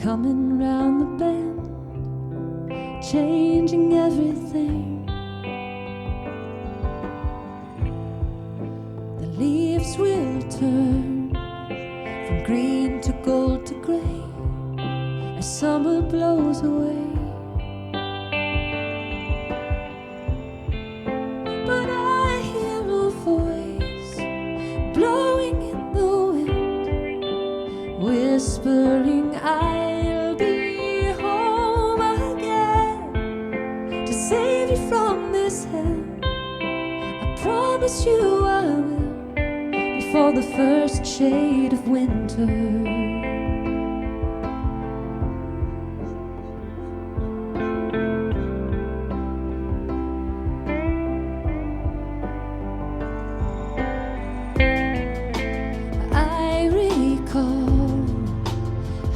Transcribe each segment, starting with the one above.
coming round the bend, changing everything. The leaves will turn from green to gold to gray as summer blows away. But I hear a voice blowing in the wind, whispering I'll be home again to save you from this hell. I promise you I will, before the first shade of winter. I recall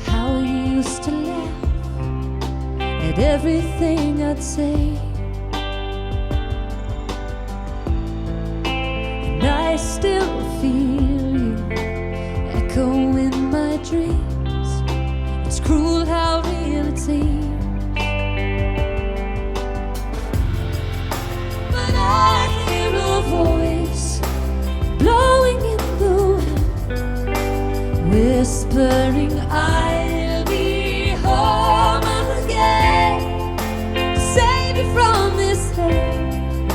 how you used to laugh at everything I'd say, and I still feel you echo in my dreams. It's cruel how real it seems. But I hear a voice blowing in the wind, whispering I'll be home again to save you from this hell.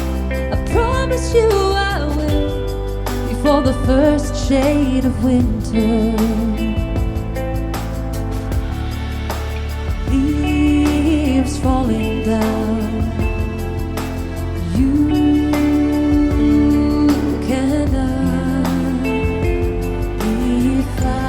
I promise you I will, before the first shade of winter. Leaves falling down, you cannot be found.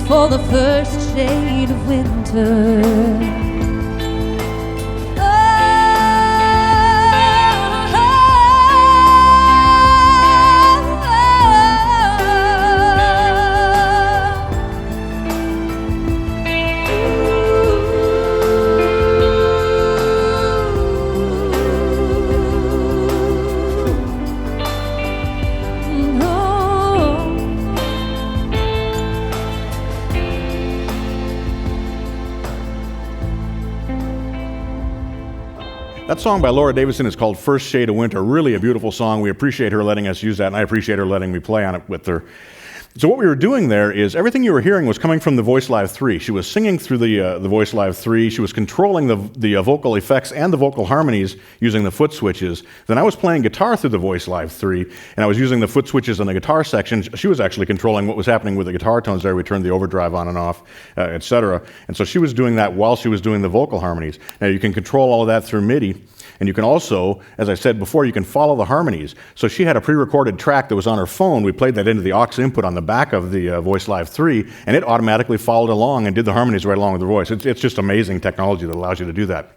For the first shade of winter. That song by Laura Davidson is called First Shade of Winter. Really a beautiful song. We appreciate her letting us use that, and I appreciate her letting me play on it with her. So what we were doing there is everything you were hearing was coming from the VoiceLive 3. She was singing through the VoiceLive 3. She was controlling the vocal effects and the vocal harmonies using the foot switches. Then I was playing guitar through the VoiceLive 3, and I was using the foot switches in the guitar section. She was actually controlling what was happening with the guitar tones there. We turned the overdrive on and off, etc. And so she was doing that while she was doing the vocal harmonies. Now you can control all of that through MIDI. And you can also, as I said before, you can follow the harmonies. So she had a pre-recorded track that was on her phone. We played that into the aux input on the back of the VoiceLive 3, and it automatically followed along and did the harmonies right along with the voice. It's just amazing technology that allows you to do that.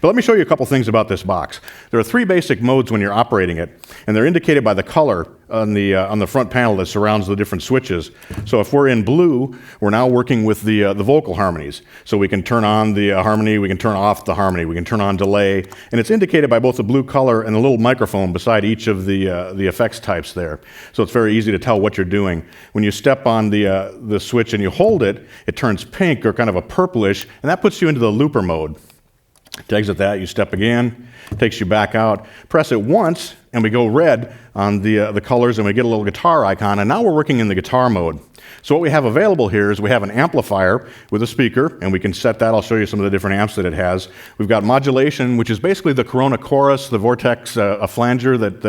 But let me show you a couple things about this box. There are three basic modes when you're operating it, and they're indicated by the color on the front panel that surrounds the different switches. So if we're in blue, we're now working with the vocal harmonies. So we can turn on the harmony, we can turn off the harmony, we can turn on delay, and it's indicated by both the blue color and the little microphone beside each of the effects types there. So it's very easy to tell what you're doing. When you step on the switch and you hold it, it turns pink or kind of a purplish, and that puts you into the looper mode. To exit that, you step again, takes you back out. Press it once, and and we go red on the colors, and we get a little guitar icon, and now we're working in the guitar mode. So what we have available here is we have an amplifier with a speaker, and we can set that. I'll show you some of the different amps that it has. We've got modulation, which is basically the Corona Chorus, the Vortex, a flanger that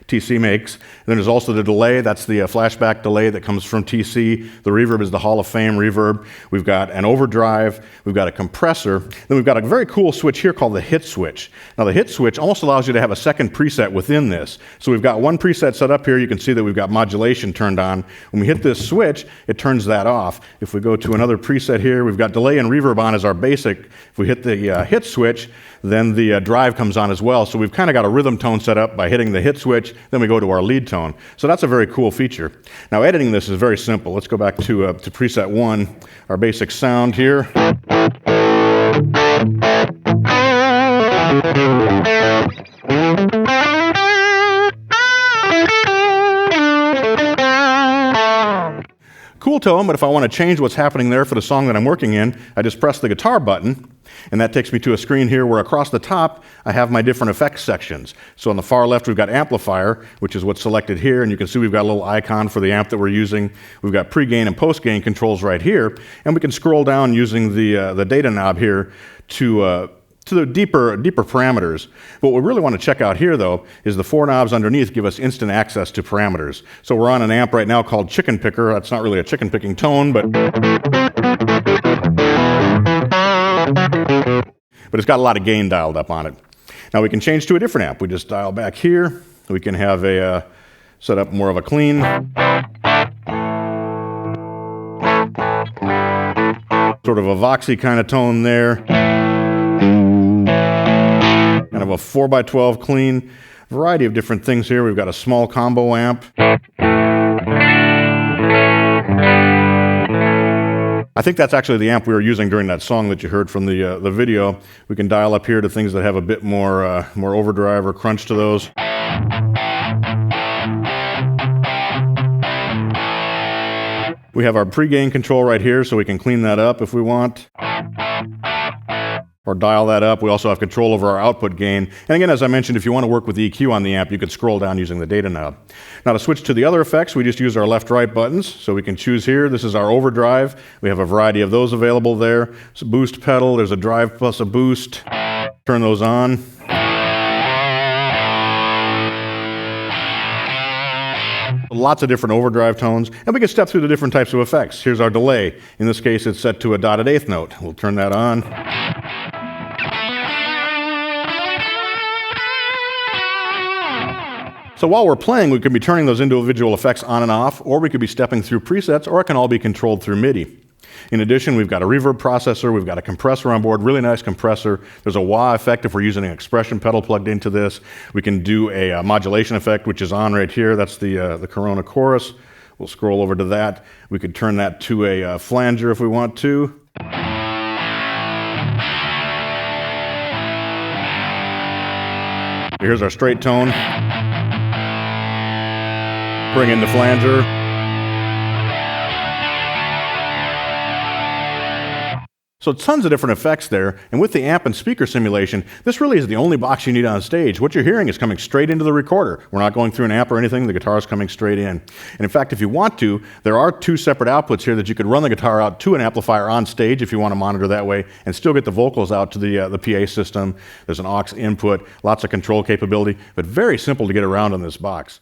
TC makes. And then there's also the delay. That's the flashback delay that comes from TC. The reverb is the Hall of Fame reverb. We've got an overdrive. We've got a compressor. Then we've got a very cool switch here called the hit switch. Now the hit switch almost allows you to have a second preset within this. So we've got one preset set up here. You can see that we've got modulation turned on. When we hit this switch, it turns that off. If we go to another preset here, we've got delay and reverb on as our basic. If we hit the hit switch, then the drive comes on as well. So we've kind of got a rhythm tone set up by hitting the hit switch, then we go to our lead tone. So that's a very cool feature. Now editing this is very simple. Let's go back to preset 1, our basic sound here. Cool tone, but if I want to change what's happening there for the song that I'm working in, I just press the guitar button, and that takes me to a screen here where across the top I have my different effects sections. So on the far left we've got amplifier, which is what's selected here, and you can see we've got a little icon for the amp that we're using. We've got pre-gain and post-gain controls right here, and we can scroll down using the data knob here to the deeper parameters. What we really want to check out here, though, is the 4 knobs underneath give us instant access to parameters. So we're on an amp right now called Chicken Picker. That's not really a chicken picking tone, but it's got a lot of gain dialed up on it. Now we can change to a different amp. We just dial back here. We can have a set up more of a clean. Sort of a voxy kind of tone there. Kind of a 4x12 clean. Variety of different things here. We've got a small combo amp. I think that's actually the amp we were using during that song that you heard from the video. We can dial up here to things that have a bit more overdrive or crunch to those. We have our pre-gain control right here, so we can clean that up if we want. Or dial that up. We also have control over our output gain. And again, as I mentioned, if you want to work with the EQ on the amp, you could scroll down using the data knob. Now to switch to the other effects, we just use our left-right buttons. So we can choose here. This is our overdrive. We have a variety of those available there. It's a boost pedal. There's a drive plus a boost. Turn those on. Lots of different overdrive tones, and we can step through the different types of effects. Here's our delay. In this case, it's set to a dotted eighth note. We'll turn that on. So while we're playing, we could be turning those individual effects on and off, or we could be stepping through presets, or it can all be controlled through MIDI. In addition, we've got a reverb processor, we've got a compressor on board, really nice compressor. There's a wah effect if we're using an expression pedal plugged into this. We can do a modulation effect, which is on right here. That's the Corona Chorus. We'll scroll over to that. We could turn that to a flanger if we want to. Here's our straight tone. Bring in the flanger. So tons of different effects there, and with the amp and speaker simulation, this really is the only box you need on stage. What you're hearing is coming straight into the recorder. We're not going through an amp or anything, the guitar is coming straight in. And in fact, if you want to, there are 2 separate outputs here that you could run the guitar out to an amplifier on stage if you want to monitor that way, and still get the vocals out to the PA system. There's an aux input, lots of control capability, but very simple to get around on this box.